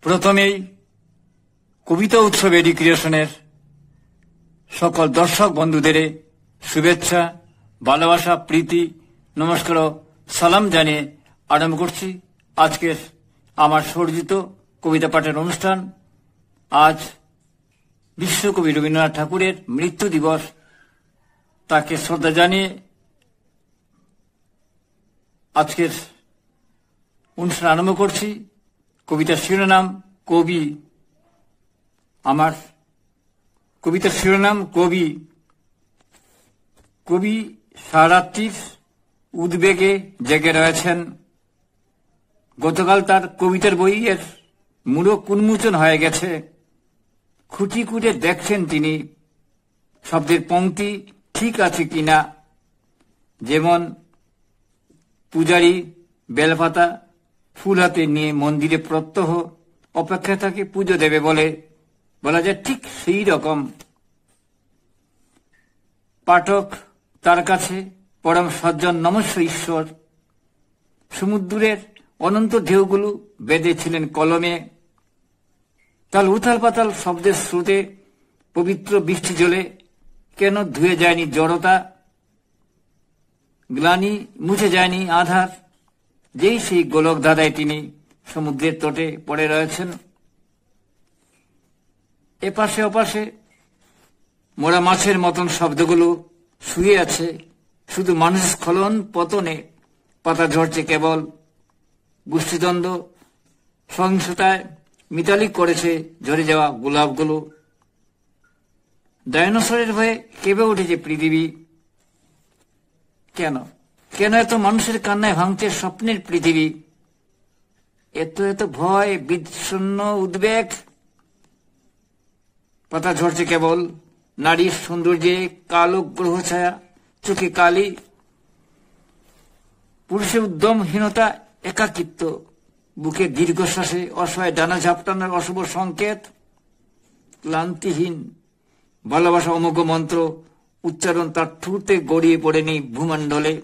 প্রথমেই কবিতা উৎসব এডি ক্রিয়েশনের সকল দর্শক বন্ধুদের শুভেচ্ছা, ভালোবাসা, প্রীতি, নমস্কার ও সালাম জানিয়ে আরম্ভ করছি আজকের আমার সর্জিত কবিতা পাঠের অনুষ্ঠান। আজ বিশ্বকবি রবীন্দ্রনাথ ঠাকুরের মৃত্যু দিবস। তাকে শ্রদ্ধা জানিয়ে আজকের অনুষ্ঠান আরম্ভ করছি। কবিতার শিরোনাম কবি। আমার কবিতার শিরোনাম কবি। কবি সারাত্রির উদ্বেগে জেগে রয়েছেন। গতকাল তার কবিতার বইয়ের মূল উন্মোচন হয়ে গেছে। খুঁটি খুঁটে দেখছেন তিনি শব্দের পংক্তি ঠিক আছে কিনা। যেমন পূজারী বেলপাতা ফুল হাতে নিয়ে মন্দিরে প্রত্যহ অপেক্ষা থাকে পুজো দেবে বলে, বলা যায় ঠিক সেই রকম পাঠক তার কাছে পরম সজ্জন নমস্য ঈশ্বর। সমুদ্রের অনন্ত ঢেউগুলো বেঁধেছিলেন কলমে। তার উথাল পাতাল শব্দের স্রোতে পবিত্র বৃষ্টি জলে কেন ধুয়ে যায়নি জড়তা, গ্লানি মুছে যায়নি আধার। যেই সেই গোলক ধাঁধায় তিনি সমুদ্রের তটে পড়ে রয়েছেন। এপাশে ওপাশে মোরা মাছের মতন শব্দগুলো শুয়ে আছে। শুধু মানুষের স্খলন পতনে পাতা ঝরছে কেবল। গোষ্ঠীদ্বন্দ্ব সহিংসতায় মিতালি করেছে ঝরে যাওয়া গোলাপগুলো। ডাইনোসরের ভয়ে কেঁপে উঠেছে পৃথিবী। কেন কেন এত মানুষের কান্নায় ভাঙছে স্বপ্নের পৃথিবী? এত এত ভয়, বিচ্ছন্ন উদ্বেগ। পাতা ঝরছে কেবল। নারীর সৌন্দর্যে কালো গ্রহ ছায়া, চোখে কালি। পুরুষের উদ্যমহীনতা, একাকিত্ব। বুকে দীর্ঘশ্বাসে অসহায় ডানা ঝাপটানোর অশুভ সংকেত। ক্লান্তিহীন ভালোবাসা অমোঘ মন্ত্র উচ্চারণ তার ঠুঁটে গড়িয়ে পড়েনি ভূমণ্ডলে।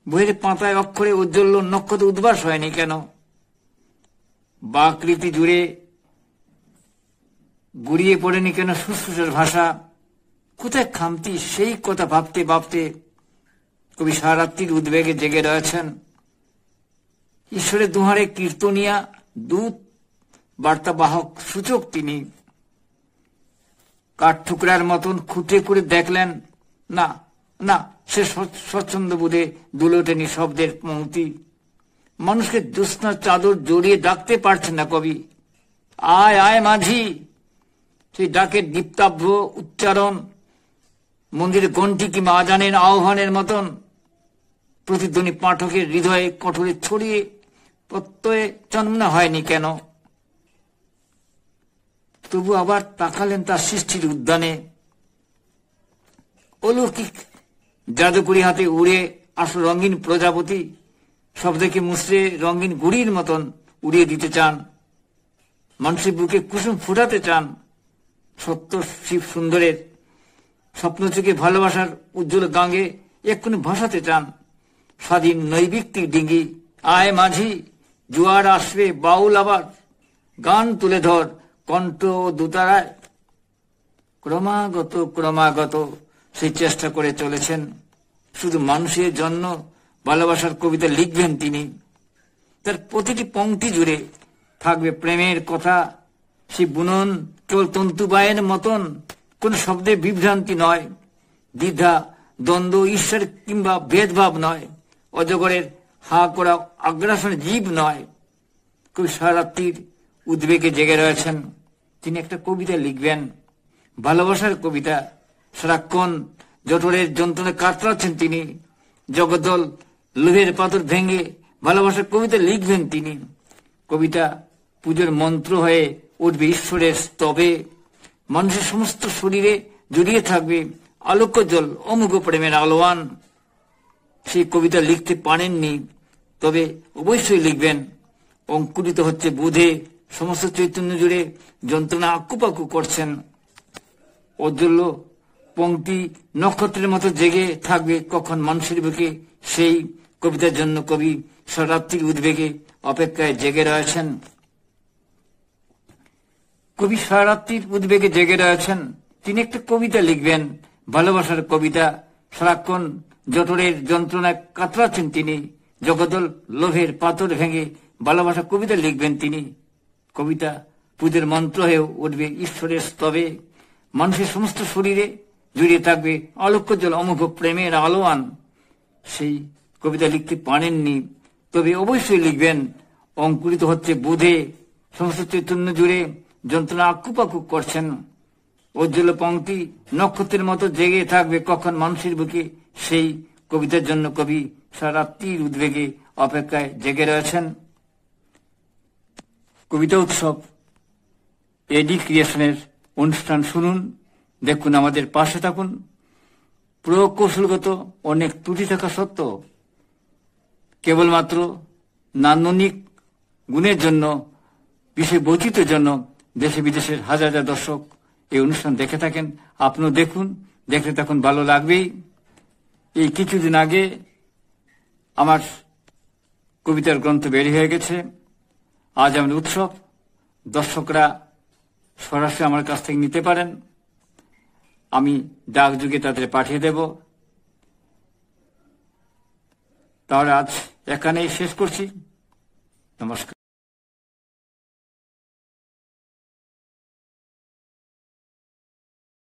বইয়ের পাতায় অক্ষরে উজ্জ্বল নক্ষত্র উদ্ভাস হয়নি কেন? বাকৃতি জুড়ে গুড়িয়ে পড়েনি কেন ফুসফুসের ভাষা? কোথায় খামতি সেই কথা ভাবতে ভাবতে কবি সারাত্রির উদ্বেগে জেগে রয়েছেন। ঈশ্বরের দুহারে কীর্তনিয়া দূত বার্তাবাহক সূচক তিনি। কাঠঠুকরার মতন খুঁটে করে দেখলেন না, না, সে স্বচ্ছন্দ বোধে দুলে ওঠেনি শব্দের পংক্তি। মানুষকে জ্যোৎস্নার চাদর জড়িয়ে ডাকতে পারছেন না কবি। আয় আয় মাঝি। সেই ডাকের দীপ্তাভ্র উচ্চারণ মন্দিরের ঘণ্টি কিংবা আজানের আহ্বানের মতন প্রতিধ্বনি পাঠকের হৃদয়ে কঠোরে ছড়িয়ে প্রত্যয়ে জন্ম হয়নি কেন? তবু আবার তাকালেন তার সৃষ্টির উদ্যানে। অলৌকিক জাদুকরি হাতে উড়ে আসল রঙিন প্রজাপতি শব্দকে মুছড়ে রঙিন গুড়ির মতন উড়িয়ে দিতে চান। মানুষের বুকে কুসুম ফুটাতে চান। সত্য শিব সুন্দরের স্বপ্ন চোখে ভালোবাসার উজ্জ্বল গাঙ্গে এক্ষুনি ভাসাতে চান। স্বাধীন নৈবিত্তিক ডিঙ্গি আয় মাঝি, জোয়ার আসবে বাউল আবার। গান তুলে ধর কণ্ঠ দুতারায়। ক্রমাগত ক্রমাগত সেই চেষ্টা করে চলেছেন। শুধু মানুষের জন্য ভালোবাসার কবিতা লিখবেন তিনি। তার প্রতিটি পংক্তি জুড়ে থাকবে প্রেমের কথা। সে বুনন কেবল তন্তুবায়ের মতন কোন শব্দে বিভ্রান্তি নয়। দ্বিধা দ্বন্দ্ব ঈশ্বর কিংবা ভেদভাব নয়। অজগরের হা করা আগ্রাসন জীব নয়। কবি সারাত্রির উদ্বেগে জেগে রয়েছেন। তিনি একটা কবিতা লিখবেন, ভালোবাসার কবিতা। সারাক্ষণ জঠরের যন্ত্রণা কাতরাচ্ছেন তিনি। জগদ্দল লোহের পাথর ভেঙে ভালোবাসার কবিতা লিখবেন তিনি। কবিতা পুজোর মন্ত্র হয়ে উঠবে ঈশ্বরের স্তবে। মানুষের সমস্ত শরীরে জড়িয়ে থাকবে আলোক্য জল অমোঘ প্রেমের আলোয়ান। সেই কবিতা লিখতে পারেননি, তবে অবশ্যই লিখবেন। অঙ্কুরিত হচ্ছে বোধে, সমস্ত চৈতন্য জুড়ে যন্ত্রণা আকুপাকু করছেন। অজ্জ্বল পংক্তি নক্ষত্রের মতো জেগে থাকবে কখন মানুষের বুকে। সেই কবিতার জন্য কবি সারাত্রির উদ্বেগে অপেক্ষায় জেগে রয়েছেন। কবি সারারাত্রির উদ্বেগে জেগে রয়েছেন, তিনি একটা কবিতা লিখবেন, ভালোবাসার কবিতা। সারাক্ষণ জঠরের যন্ত্রণায় কাতরাচ্ছেন তিনি, জগদল লোভের পাথর ভেঙে ভালোবাসা কবিতা লিখবেন তিনি। কবিতা পুজোর মন্ত্র হয়ে উঠবে ঈশ্বরের স্তবে, মানুষের সমস্ত শরীরে জড়িয়ে থাকবে অলক্ষ্য জল অমোঘ প্রেমের আলোয়ান। সেই কবিতা লিখতে পারেননি, তবে অবশ্যই লিখবেন। অঙ্কুরিত হচ্ছে বোধে, সমস্ত চৈতন্য জুড়ে যন্ত্রণা আকুপাকুক করছেন। উজ্জ্বল পংক্তি নক্ষত্রের মতো জেগে থাকবে কখন মানুষের বুকে। সেই কবিতার জন্য কবি সারারাত্রির উদ্বেগে অপেক্ষায় জেগে রয়েছেন। কবিতা উৎসব এডি ক্রিয়েশনের অনুষ্ঠান শুনুন, দেখুন, আমাদের পাশে থাকুন। প্রকৌশলগত অনেক ত্রুটি থাকা সত্ত্বেও কেবলমাত্র নান্দনিক গুণের জন্য, বিষয় বৈচিত্র্যের জন্য দেশে বিদেশের হাজার হাজার দর্শক এই অনুষ্ঠান দেখে থাকেন। আপনিও দেখুন, দেখলে তখন ভালো লাগবেই। এই কিছুদিন আগে আমার কবিতার গ্রন্থ বেরিয়ে হয়ে গেছে। আজ আমাদের উৎসব, দর্শকরা সরাসরি আমার কাছ থেকে নিতে পারেন, আমি ডাকযোগে তাদের পাঠিয়ে দেব। তাহলে আজ এখানেই শেষ করছি। নমস্কার।